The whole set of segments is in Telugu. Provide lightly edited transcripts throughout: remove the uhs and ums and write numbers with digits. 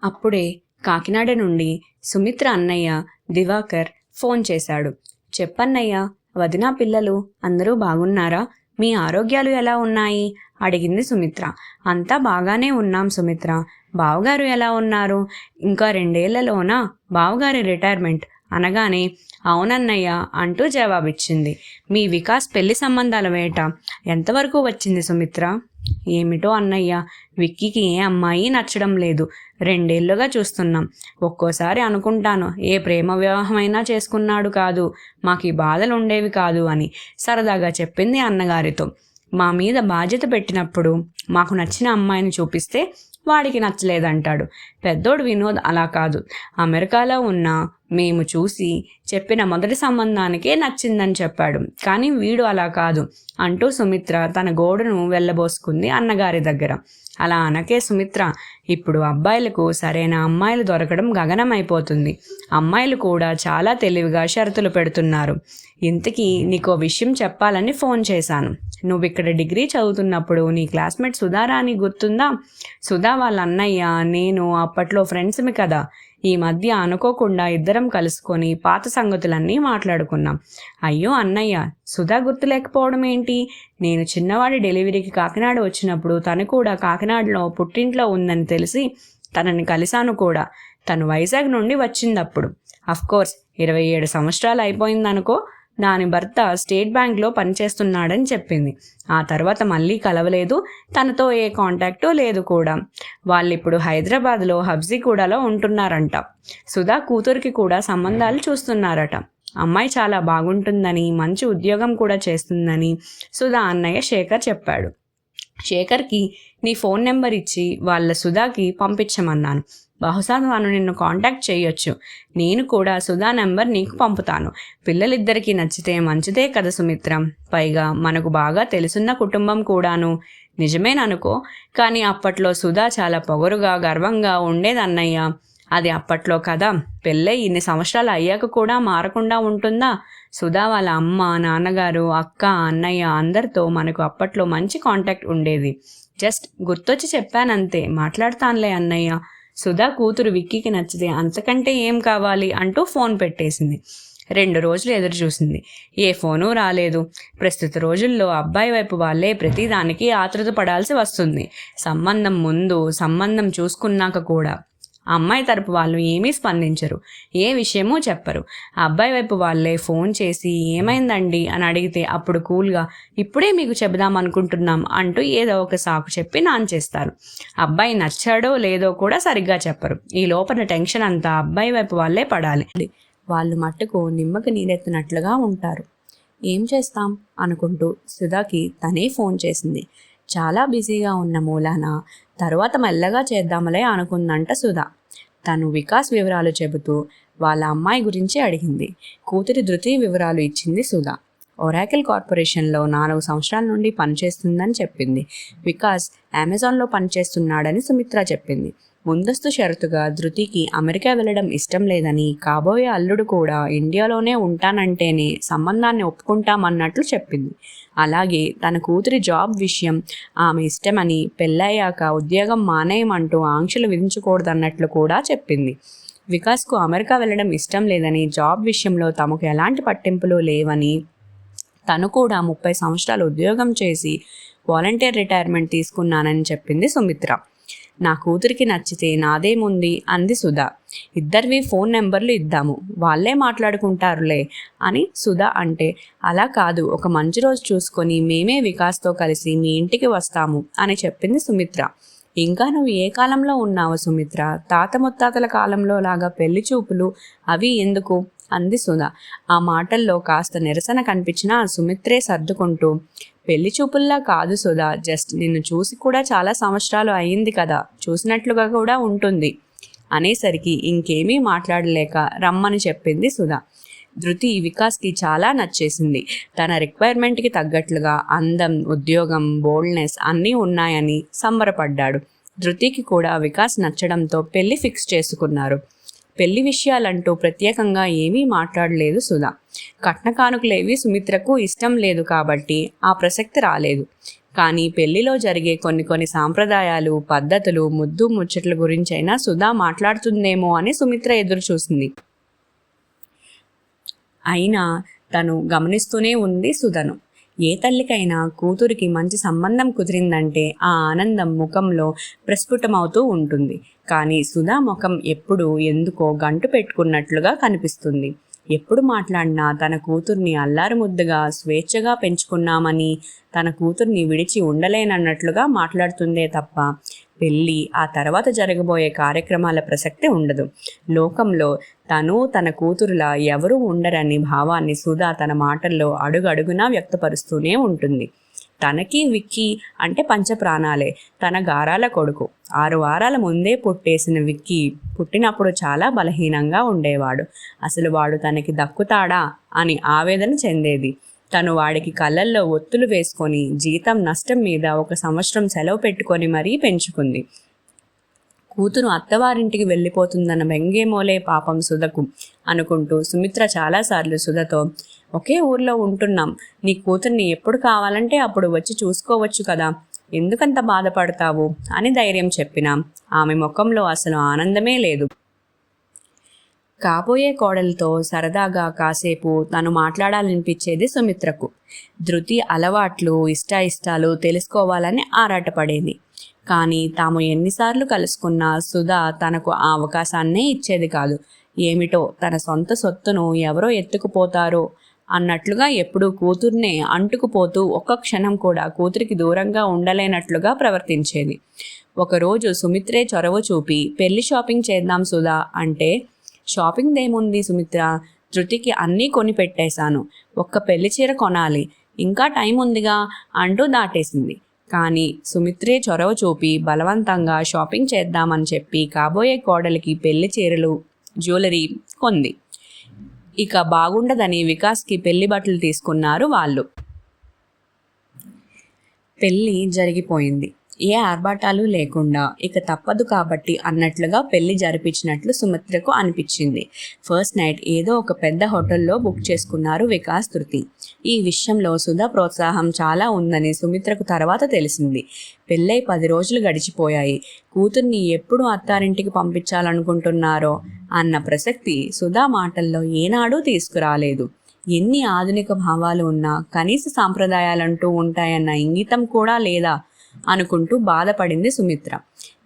అప్పుడే కాకినాడ నుండి సుమిత్ర అన్నయ్య దివాకర్ ఫోన్ చేశాడు. చెప్పన్నయ్య, వదినా పిల్లలు అందరూ బాగున్నారా? మీ ఆరోగ్యాలు ఎలా ఉన్నాయి? అడిగింది సుమిత్ర. అంతా బాగానే ఉన్నాం సుమిత్ర. బావగారు ఎలా ఉన్నారు? ఇంకా 2 ఏళ్లలోనా బావగారి రిటైర్మెంట్ అనగానే అవునన్నయ్య అంటూ జవాబిచ్చింది. మీ వికాస్ పెళ్లి సంబంధాల వేట ఎంతవరకు వచ్చింది సుమిత్ర? ఏమిటో అన్నయ్య, విక్కీకి ఏ అమ్మాయి నచ్చడం లేదు. 2 ఏళ్లుగా చూస్తున్నాం. ఒక్కోసారి అనుకుంటాను ఏ ప్రేమ వివాహమైనా చేసుకున్నాడు కాదు, మాకు ఈ బాధలు ఉండేవి కాదు అని సరదాగా చెప్పింది అన్నగారితో. మా మీద బాధ్యత పెట్టినప్పుడు మాకు నచ్చిన అమ్మాయిని చూపిస్తే వాడికి నచ్చలేదంటాడు. పెద్దోడు వినోద్ అలా కాదు. అమెరికాలో ఉన్న మేము చూసి చెప్పిన మొదటి సంబంధానికే నచ్చిందని చెప్పాడు. కానీ వీడు అలా కాదు అంటూ సుమిత్ర తన గోడును వెళ్ళబోసుకుంది అన్నగారి దగ్గర. అలా అనకే సుమిత్ర, ఇప్పుడు అబ్బాయిలకు సరైన అమ్మాయిలు దొరకడం గగనమైపోతుంది. అమ్మాయిలు కూడా చాలా తెలివిగా షరతులు పెడుతున్నారు. ఇంతకీ నీకో విషయం చెప్పాలని ఫోన్ చేశాను. నువ్వు ఇక్కడ డిగ్రీ చదువుతున్నప్పుడు నీ క్లాస్మేట్ సుధారాణి గుర్తుందా? సుధా వాళ్ళ అన్నయ్య నేను అప్పట్లో ఫ్రెండ్స్మి కదా. ఈ మధ్య అనుకోకుండా ఇద్దరం కలుసుకొని పాత సంగతులన్నీ మాట్లాడుకున్నాం. అయ్యో అన్నయ్య, సుధా గుర్తు లేకపోవడం ఏంటి? నేను చిన్నవాడి డెలివరీకి కాకినాడ వచ్చినప్పుడు తను కూడా కాకినాడలో పుట్టింట్లో ఉందని తెలిసి తనని కలిశాను కూడా. తను వైజాగ్ నుండి వచ్చిందప్పుడు. అఫ్కోర్స్ 27 సంవత్సరాలు అయిపోయిందనుకో. దాని భర్త స్టేట్ బ్యాంక్లో పనిచేస్తున్నాడని చెప్పింది. ఆ తర్వాత మళ్ళీ కలవలేదు. తనతో ఏ కాంటాక్టు లేదు కూడా. వాళ్ళిప్పుడు హైదరాబాద్లో హబ్సిగూడలో ఉంటున్నారంట. సుధా కూతురికి కూడా సంబంధాలు చూస్తున్నారట. అమ్మాయి చాలా బాగుంటుందని, మంచి ఉద్యోగం కూడా చేస్తుందని సుధా అన్నయ్య శేఖర్ చెప్పాడు. శేఖర్కి నీ ఫోన్ నెంబర్ ఇచ్చి వాళ్ళ సుధాకి పంపించమన్నాను. బహుశా తను నిన్ను కాంటాక్ట్ చేయొచ్చు. నేను కూడా సుధా నెంబర్ నీకు పంపుతాను. పిల్లలిద్దరికీ నచ్చితే మంచిదే కదా సుమిత్ర. పైగా మనకు బాగా తెలుసున్న కుటుంబం కూడాను. నిజమేననుకో, కానీ అప్పట్లో సుధా చాలా పొగరుగా గర్వంగా ఉండేదన్నయ్య. అది అప్పట్లో కదా. పెళ్ళై ఇన్ని సంవత్సరాలు అయ్యాక కూడా మారకుండా ఉంటుందా? సుధా వాళ్ళ అమ్మ, నాన్నగారు, అక్క, అన్నయ్య అందరితో మనకు అప్పట్లో మంచి కాంటాక్ట్ ఉండేది. జస్ట్ గుర్తొచ్చి చెప్పానంతే. మాట్లాడతానులే అన్నయ్య. సుధా కూతురు విక్కీకి నచ్చితే అంతకంటే ఏం కావాలి అంటూ ఫోన్ పెట్టేసింది. 2 రోజులు ఎదురు చూసింది. ఏ ఫోను రాలేదు. ప్రస్తుత రోజుల్లో అబ్బాయి వైపు వాళ్ళే ప్రతిదానికి ఆతృత పడాల్సి వస్తుంది. సంబంధం ముందు, సంబంధం చూసుకున్నాక కూడా. అమ్మాయి తరపు వాళ్ళు ఏమీ స్పందించరు, ఏ విషయమూ చెప్పరు. అబ్బాయి వైపు వాళ్ళే ఫోన్ చేసి ఏమైందండి అని అడిగితే అప్పుడు కూల్గా ఇప్పుడే మీకు చెబుదామనుకుంటున్నాం అంటూ ఏదో ఒక సాకు చెప్పి నాంచేస్తారు. అబ్బాయి నచ్చాడో లేదో కూడా సరిగ్గా చెప్పరు. ఈ లోపల టెన్షన్ అంతా అబ్బాయి వైపు వాళ్ళే పడాలి. వాళ్ళు మట్టుకు నిమ్మకి నీరెత్తినట్లుగా ఉంటారు. ఏం చేస్తాం అనుకుంటూ సుధాకి తనే ఫోన్ చేసింది. చాలా బిజీగా ఉన్న మూలాన తరువాత మెల్లగా చేద్దామలే అనుకుందంట సుధా. తను వికాస్ వివరాలు చెబుతూ వాళ్ళ అమ్మాయి గురించి అడిగింది. కూతురి ధృతి వివరాలు ఇచ్చింది సుధా. ఒరాకిల్ కార్పొరేషన్లో 4 సంవత్సరాల నుండి పనిచేస్తుందని చెప్పింది. వికాస్ అమెజాన్లో పనిచేస్తున్నాడని సుమిత్ర చెప్పింది. ముందస్తు షరతుగా ధృతికి అమెరికా వెళ్ళడం ఇష్టం లేదని, కాబోయే అల్లుడు కూడా ఇండియాలోనే ఉంటానంటేనే సంబంధాన్ని ఒప్పుకుంటామన్నట్లు చెప్పింది. అలాగే తన కూతురి జాబ్ విషయం ఆమె ఇష్టమని, పెళ్ళయ్యాక ఉద్యోగం మానేయమంటూ ఆంక్షలు విధించకూడదన్నట్లు కూడా చెప్పింది. వికాస్కు అమెరికా వెళ్ళడం ఇష్టం లేదని, జాబ్ విషయంలో తమకు ఎలాంటి పట్టింపులు లేవని, తను కూడా 30 సంవత్సరాలు ఉద్యోగం చేసి వాలంటీర్ రిటైర్మెంట్ తీసుకున్నానని చెప్పింది సుమిత్ర. నా కూతురికి నచ్చితే నాదేముంది అంది సుధా. ఇద్దరివి ఫోన్ నెంబర్లు ఇద్దాము, వాళ్ళే మాట్లాడుకుంటారులే అని సుధా అంటే, అలా కాదు, ఒక మంచి రోజు చూసుకొని మేమే వికాస్తో కలిసి మీ ఇంటికి వస్తాము అని చెప్పింది సుమిత్ర. ఇంకా నువ్వు ఏ కాలంలో ఉన్నావు సుమిత్ర? తాత ముత్తాతల కాలంలో లాగా పెళ్లి చూపులు అవి ఎందుకు అంది సుధా. ఆ మాటల్లో కాస్త నిరసన కనిపించినా సుమిత్రే సర్దుకుంటూ, పెళ్లి చూపుల్లా కాదు సుధా, జస్ట్ నిన్ను చూసి కూడా చాలా సంవత్సరాలు అయ్యింది కదా, చూసినట్లుగా కూడా ఉంటుంది అనేసరికి ఇంకేమీ మాట్లాడలేక రమ్మని చెప్పింది సుధా. ధృతి వికాస్కి చాలా నచ్చేసింది. తన రిక్వైర్మెంట్కి తగ్గట్లుగా అందం, ఉద్యోగం, బోల్డ్నెస్ అన్నీ ఉన్నాయని సంబరపడ్డాడు. ధృతికి కూడా వికాస్ నచ్చడంతో పెళ్లి ఫిక్స్ చేసుకున్నారు. పెళ్లి విషయాలంటూ ప్రత్యేకంగా ఏమీ మాట్లాడలేదు సుధా. కట్న కానుకలేవి సుమిత్రకు ఇష్టం లేదు కాబట్టి ఆ ప్రసక్తి రాలేదు. కానీ పెళ్లిలో జరిగే కొన్ని సాంప్రదాయాలు, పద్ధతులు, ముద్దు ముచ్చట్ల గురించైనా సుధా మాట్లాడుతుందేమో అని సుమిత్ర ఎదురు చూసింది. అయినా తను గమనిస్తూనే ఉంది సుధను. ఏ తల్లికైనా కూతురికి మంచి సంబంధం కుదిరిందంటే ఆ ఆనందం ముఖంలో ప్రస్ఫుటమవుతూ ఉంటుంది. కానీ సుధా ముఖం ఎప్పుడూ ఎందుకో గంటు పెట్టుకున్నట్లుగా కనిపిస్తుంది. ఎప్పుడు మాట్లాడినా తన కూతుర్ని అల్లారు ముద్దుగా స్వేచ్ఛగా పెంచుకున్నామని, తన కూతుర్ని విడిచి ఉండలేనన్నట్లుగా మాట్లాడుతుందే తప్ప పెళ్ళి, ఆ తర్వాత జరగబోయే కార్యక్రమాల ప్రసక్తి ఉండదు. లోకంలో తను తన కూతురులా ఎవరూ ఉండరని భావాన్ని సుధా తన మాటల్లో అడుగడుగునా వ్యక్తపరుస్తూనే ఉంటుంది. తనకి విక్కీ అంటే పంచప్రాణాలే. తన గారాల కొడుకు. 6 వారాల ముందే పుట్టేసిన విక్కీ పుట్టినప్పుడు చాలా బలహీనంగా ఉండేవాడు. అసలు వాడు తనకి దక్కుతాడా అని ఆవేదన చెందేది. తను వాడికి కళ్ళల్లో ఒత్తులు వేసుకొని జీతం నష్టం మీద 1 సంవత్సరం సెలవు పెట్టుకొని మరీ పెంచుకుంది. కూతురు అత్తవారింటికి వెళ్ళిపోతుందన్న బెంగేమోలే పాపం సుధకు అనుకుంటూ సుమిత్ర చాలాసార్లు సుధతో, ఒకే ఊర్లో ఉంటున్నాం, నీ కూతుర్ని ఎప్పుడు కావాలంటే అప్పుడు వచ్చి చూసుకోవచ్చు కదా, ఎందుకంత బాధపడతావు అని ధైర్యం చెప్పినా ఆమె ముఖంలో అసలు ఆనందమే లేదు. కాబోయే కోడలతో సరదాగా కాసేపు తను మాట్లాడాలనిపించేది సుమిత్రకు. ధృతి అలవాట్లు, ఇష్టాయిష్టాలు తెలుసుకోవాలని ఆరాటపడేది. కానీ తాము ఎన్నిసార్లు కలుసుకున్నా సుధా తనకు ఆ అవకాశాన్నే ఇచ్చేది కాదు. ఏమిటో తన సొంత సొత్తును ఎవరో ఎత్తుకుపోతారో అన్నట్లుగా ఎప్పుడూ కూతుర్నే అంటుకుపోతూ ఒక్క క్షణం కూడా కూతురికి దూరంగా ఉండలేనట్లుగా ప్రవర్తించేది. ఒకరోజు సుమిత్రే చొరవ చూపి పెళ్లి షాపింగ్ చేద్దాం సుధా అంటే, షాపింగ్ దేముంది సుమిత్ర, ధృతికి అన్నీ కొని పెట్టేశాను, ఒక్క పెళ్లి చీర కొనాలి, ఇంకా టైం ఉందిగా అంటూ దాటేసింది. కానీ సుమిత్రే చొరవ చూపి బలవంతంగా షాపింగ్ చేద్దామని చెప్పి కాబోయే కోడలికి పెళ్లి చీరలు, జ్యువెలరీ కొంది. ఇక బాగుండదని వికాస్కి పెళ్లి బట్టలు తీసుకున్నారు వాళ్ళు. పెళ్ళి జరిగిపోయింది. ఏ ఆర్భాటాలు లేకుండా ఇక తప్పదు కాబట్టి అన్నట్లుగా పెళ్లి జరిపించినట్లు సుమిత్రకు అనిపించింది. ఫస్ట్ నైట్ ఏదో ఒక పెద్ద హోటల్లో బుక్ చేసుకున్నారు వికాస్, ధృతి. ఈ విషయంలో సుధా ప్రోత్సాహం చాలా ఉందని సుమిత్రకు తర్వాత తెలిసింది. పెళ్ళై 10 రోజులు గడిచిపోయాయి. కూతుర్ని ఎప్పుడు అత్తారింటికి పంపించాలనుకుంటున్నారో అన్న ప్రసక్తి సుధా మాటల్లో ఏనాడూ తీసుకురాలేదు. ఎన్ని ఆధునిక భావాలు ఉన్నా కనీస సాంప్రదాయాలంటూ ఉంటాయన్న ఇంగితం కూడా లేదా అనుకుంటూ బాధపడింది సుమిత్ర.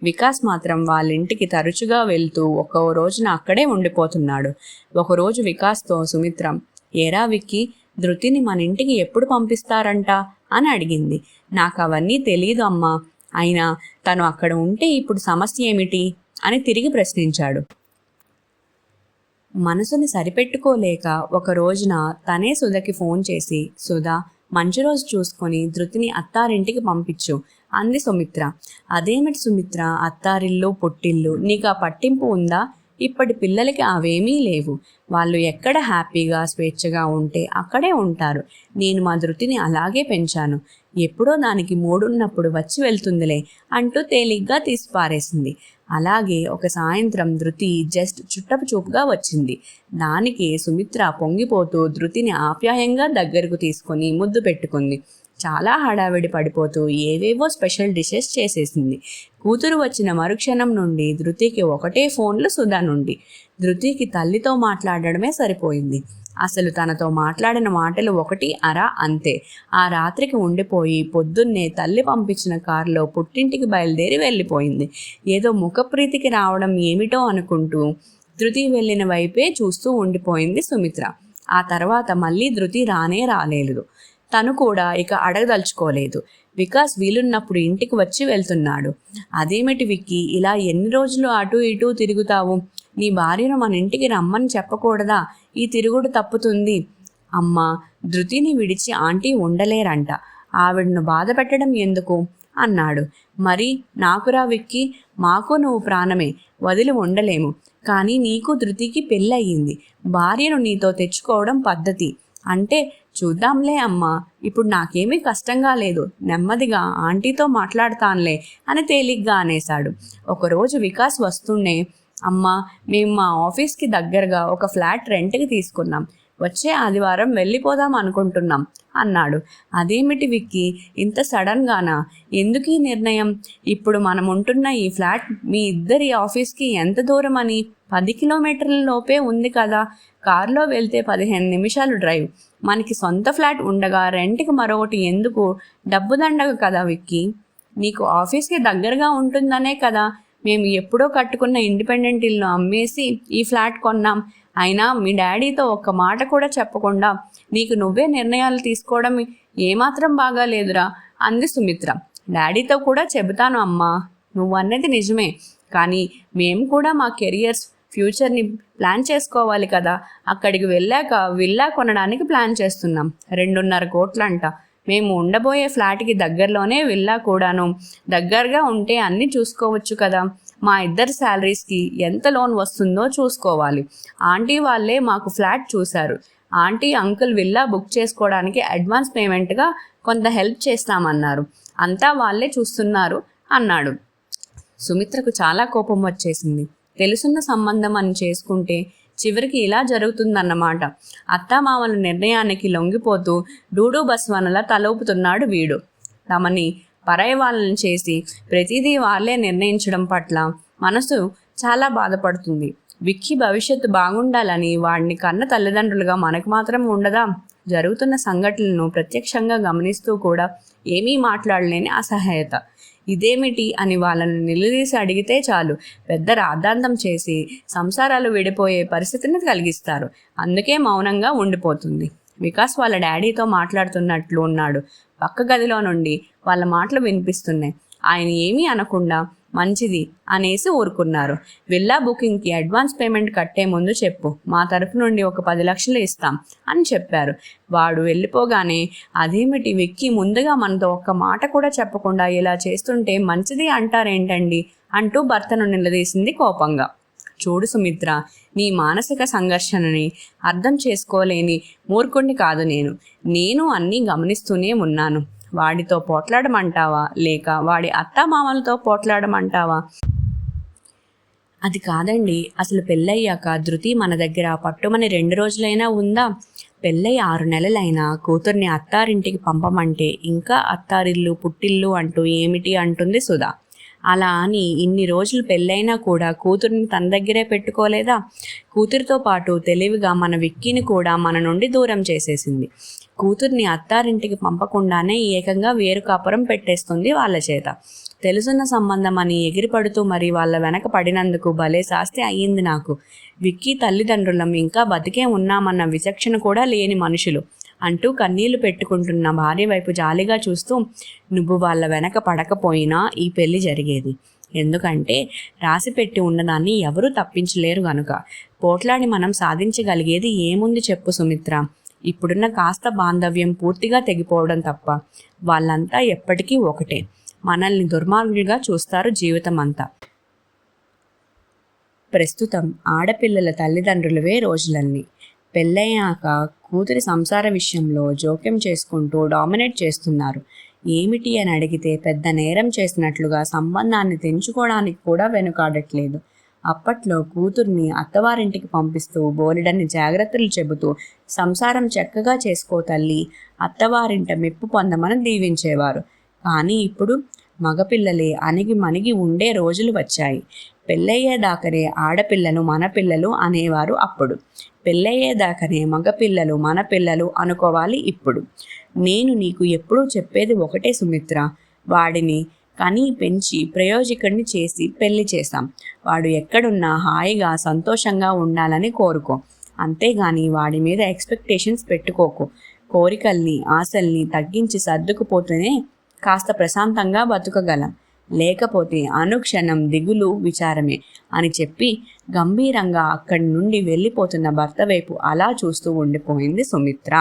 వికాస్ మాత్రం వాళ్ళింటికి తరచుగా వెళ్తూ ఒక్కో రోజున అక్కడే ఉండిపోతున్నాడు. ఒకరోజు వికాస్తో సుమిత్ర, ఏరా విక్కీ, ధృతిని మన ఇంటికి ఎప్పుడు పంపిస్తారంట అని అడిగింది. నాకు అవన్నీ తెలీదు అమ్మా, అయినా తను అక్కడ ఉంటే ఇప్పుడు సమస్య ఏమిటి అని తిరిగి ప్రశ్నించాడు. మనసుని సరిపెట్టుకోలేక ఒక రోజున తనే సుధకి ఫోన్ చేసి, సుధా, మంచి రోజు చూసుకొని ధృతిని అత్తారింటికి పంపించు అంది సుమిత్ర. అదేమిటి సుమిత్ర, అత్తారిల్లు పుట్టిల్లు, నీకు ఆ పట్టింపు ఉందా? ఇప్పటి పిల్లలకి అవేమీ లేవు. వాళ్ళు ఎక్కడ హ్యాపీగా స్వేచ్ఛగా ఉంటే అక్కడే ఉంటారు. నేను మా ధృతిని అలాగే పెంచాను. ఎప్పుడో దానికి మూడున్నప్పుడు వచ్చి వెళ్తుందిలే అంటూ తేలిగ్గా తీసి పారేసింది. అలాగే ఒక సాయంత్రం ధృతి జస్ట్ చుట్టపు చూపుగా వచ్చింది. దానికి సుమిత్ర పొంగిపోతూ ధృతిని ఆప్యాయంగా దగ్గరకు తీసుకొని ముద్దు పెట్టుకుంది. చాలా హడావిడి పడిపోతూ ఏవేవో స్పెషల్ డిషెస్ చేసేసింది. కూతురు వచ్చిన మరుక్షణం నుండి ధృతికి ఒకటే ఫోన్లు సుధా నుండి. ధృతికి తల్లితో మాట్లాడడమే సరిపోయింది. అసలు తనతో మాట్లాడిన మాటలు 1 అర అంతే. ఆ రాత్రికి ఉండిపోయి పొద్దున్నే తల్లి పంపించిన కారులో పుట్టింటికి బయలుదేరి వెళ్ళిపోయింది. ఏదో ముఖప్రీతికి రావడం ఏమిటో అనుకుంటూ ధృతి వెళ్ళిన వైపే చూస్తూ ఉండిపోయింది సుమిత్ర. ఆ తర్వాత మళ్ళీ ధృతి రాలేదు. తను కూడా ఇక అడగదలుచుకోలేదు. వికాస్ వీలున్నప్పుడు ఇంటికి వచ్చి వెళ్తున్నాడు. అదేమిటి విక్కీ, ఇలా ఎన్ని రోజులు అటు ఇటు తిరుగుతావు? నీ భార్యను మన ఇంటికి రమ్మని చెప్పకూడదా? ఈ తిరుగుడు తప్పుతుంది. అమ్మా, ధృతిని విడిచి ఆంటీ ఉండలేరంట. ఆవిడను బాధ పెట్టడం ఎందుకు అన్నాడు. మరి నాకురా విక్కీ, మాకు నువ్వు ప్రాణమే, వదిలి ఉండలేము. కానీ నీకు ధృతికి పెళ్ళయింది. భార్యను నీతో తెచ్చుకోవడం పద్ధతి అంటే చూద్దాంలే అమ్మా, ఇప్పుడు నాకేమీ కష్టంగా లేదు, నెమ్మదిగా ఆంటీతో మాట్లాడతానులే అని తేలిగ్గా అనేశాడు. ఒకరోజు వికాస్ వస్తూనే, అమ్మా, మేము మా ఆఫీస్కి దగ్గరగా ఒక ఫ్లాట్ రెంట్కి తీసుకున్నాం. వచ్చే ఆదివారం వెళ్ళిపోదాం అనుకుంటున్నాం అన్నాడు. అదేమిటి విక్కీ, ఇంత సడన్గానా? ఎందుకు ఈ నిర్ణయం? ఇప్పుడు మనం ఉంటున్న ఈ ఫ్లాట్ మీ ఇద్దరి ఆఫీస్కి ఎంత దూరం అని? 10 కిలోమీటర్ల లోపే ఉంది కదా. కారులో వెళ్తే 15 నిమిషాలు డ్రైవ్. మనకి సొంత ఫ్లాట్ ఉండగా రెంట్కి మరొకటి ఎందుకు? డబ్బు దండగ కదా విక్కీ. నీకు ఆఫీస్కి దగ్గరగా ఉంటుందనే కదా మేము ఎప్పుడో కట్టుకున్న ఇండిపెండెంట్ ఇల్లు అమ్మేసి ఈ ఫ్లాట్ కొన్నాం. అయినా మీ డాడీతో ఒక్క మాట కూడా చెప్పకుండా నీకు నువ్వే నిర్ణయాలు తీసుకోవడం ఏమాత్రం బాగాలేదురా అంది సుమిత్ర. డాడీతో కూడా చెబుతాను అమ్మా, నువ్వు అన్నది నిజమే. కానీ మేము కూడా మా కెరియర్స్ ఫ్యూచర్ని ప్లాన్ చేసుకోవాలి కదా. అక్కడికి వెళ్ళాక విల్లా కొనడానికి ప్లాన్ చేస్తున్నాం. 2.5 కోట్లంట. మేము ఉండబోయే ఫ్లాట్కి దగ్గరలోనే విల్లా కూడాను. దగ్గరగా ఉంటే అన్నీ చూసుకోవచ్చు కదా. మా ఇద్దరి శాలరీస్కి ఎంత లోన్ వస్తుందో చూసుకోవాలి. ఆంటీ వాళ్ళే మాకు ఫ్లాట్ చూశారు. ఆంటీ అంకుల్ విల్లా బుక్ చేసుకోవడానికి అడ్వాన్స్ పేమెంట్గా కొంత హెల్ప్ చేస్తామన్నారు. అంతా వాళ్ళే చూస్తున్నారు అన్నాడు. సుమిత్రకు చాలా కోపం వచ్చేసింది. తెలుసున్న సంబంధం అని చేసుకుంటే చివరికి ఇలా జరుగుతుందన్నమాట. అత్తామామల నిర్ణయానికి లొంగిపోతూ డూడు బస్వనలా తలూపుతున్నాడు వీడు. తమని పరాయి వాళ్ళని చేసి ప్రతిదీ వాళ్ళే నిర్ణయించడం పట్ల మనసు చాలా బాధపడుతుంది. విక్కీ భవిష్యత్తు బాగుండాలని వాడిని కన్న తల్లిదండ్రులుగా మనకు మాత్రం ఉండదా? జరుగుతున్న సంఘటనలను ప్రత్యక్షంగా గమనిస్తూ కూడా ఏమీ మాట్లాడలేని అసహాయత. ఇదేమిటి అని వాళ్ళను నిలదీసి అడిగితే చాలు పెద్ద రాద్ధాంతం చేసి సంసారాలు విడిపోయే పరిస్థితిని కలిగిస్తారు. అందుకే మౌనంగా ఉండిపోతుంది. వికాస్ వాళ్ళ డాడీతో మాట్లాడుతున్నట్లు ఉన్నాడు. పక్క గదిలో నుండి వాళ్ళ మాటలు వినిపిస్తున్నాయి. ఆయన ఏమీ అనకుండా మంచిది అనేసి ఊరుకున్నారు. విల్లా బుకింగ్కి అడ్వాన్స్ పేమెంట్ కట్టే ముందు చెప్పు, మా తరఫు నుండి ఒక 10 లక్షలు ఇస్తాం అని చెప్పారు. వాడు వెళ్ళిపోగానే అదేమిటి విక్కీ ముందుగా మనతో ఒక్క మాట కూడా చెప్పకుండా ఇలా చేస్తుంటే మంచిది అంటారేంటండి అంటూ భర్తను నిలదీసింది కోపంగా. చూడు సుమిత్ర, నీ మానసిక సంఘర్షణని అర్థం చేసుకోలేని మూర్ఖుణ్ణి కాదు నేను అన్నీ గమనిస్తూనే ఉన్నాను. వాడితో పోట్లాడమంటావా లేక వాడి అత్తామామలతో పోట్లాడమంటావా? అది కాదండి, అసలు పెళ్ళయ్యాక ధృతి మన దగ్గర పట్టుమని 2 రోజులైనా ఉందా? పెళ్ళై 6 నెలలైనా కూతుర్ని అత్తారింటికి పంపమంటే ఇంకా అత్తారిల్లు పుట్టిల్లు అంటూ ఏమిటి అంటుంది సుధా. అలా అని ఇన్ని రోజులు పెళ్ళైనా కూడా కూతుర్ని తన దగ్గరే పెట్టుకోలేదా? కూతురితో పాటు తెలివిగా మన విక్కీని కూడా మన నుండి దూరం చేసేసింది. కూతుర్ని అత్తారింటికి పంపకుండానే ఏకంగా వేరు కాపురం పెట్టేస్తుంది వాళ్ళ చేత. తెలుసున్న సంబంధం అని ఎగిరిపడుతూ మరి వాళ్ళ వెనక పడినందుకు భలే శాస్తి అయ్యింది నాకు. విక్కీ తల్లిదండ్రులం ఇంకా బతికే ఉన్నామన్న విచక్షణ కూడా లేని మనుషులు అంటూ కన్నీళ్లు పెట్టుకుంటున్న భార్య వైపు జాలిగా చూస్తూ, నువ్వు వాళ్ళ వెనక పడకపోయినా ఈ పెళ్లి జరిగేది. ఎందుకంటే రాసిపెట్టి ఉన్నదాన్ని ఎవరూ తప్పించలేరు గనుక. పోట్లాడి మనం సాధించగలిగేది ఏముంది చెప్పు సుమిత్ర? ఇప్పుడున్న కాస్త బాంధవ్యం పూర్తిగా తెగిపోవడం తప్ప. వాళ్ళంతా ఎప్పటికీ ఒకటే. మనల్ని దుర్మార్గులుగా చూస్తారు జీవితం అంతా. ప్రస్తుతం ఆడపిల్లల తల్లిదండ్రులవే రోజులన్నీ. పెళ్ళయ్యాక కూతురి సంసార విషయంలో జోక్యం చేసుకుంటూ డామినేట్ చేస్తున్నారు. ఏమిటి అని అడిగితే పెద్ద నేరం చేసినట్లుగా సంబంధాన్ని తెంచుకోవడానికి కూడా వెనుకాడట్లేదు. అప్పట్లో కూతుర్ని అత్తవారింటికి పంపిస్తూ బోలెడన్ని జాగ్రత్తలు చెబుతూ సంసారం చక్కగా చేసుకో తల్లి, అత్తవారింట మెప్పు పొందమని దీవించేవారు. కానీ ఇప్పుడు మగపిల్లలే అణిగి మణిగి ఉండే రోజులు వచ్చాయి. పెళ్ళయ్యేదాకనే ఆడపిల్లలు మన పిల్లలు అనేవారు అప్పుడు. పెళ్ళయ్యేదాకనే మగపిల్లలు మన పిల్లలు అనుకోవాలి ఇప్పుడు. నేను నీకు ఎప్పుడూ చెప్పేది ఒకటే సుమిత్ర, వాడిని కని పెంచి ప్రయోజకుడిని చేసి పెళ్లి చేశాం. వాడు ఎక్కడున్నా హాయిగా సంతోషంగా ఉండాలని కోరుకో. అంతేగాని వాడి మీద ఎక్స్పెక్టేషన్స్ పెట్టుకోకు. కోరికల్ని ఆశల్ని తగ్గించి సర్దుకుపోతేనే కాస్త ప్రశాంతంగా బతుకగలం. లేకపోతే అనుక్షణం దిగులు విచారమే అని చెప్పి గంభీరంగా అక్కడి నుండి వెళ్ళిపోతున్న భర్త వైపు అలా చూస్తూ ఉండిపోయింది సుమిత్ర.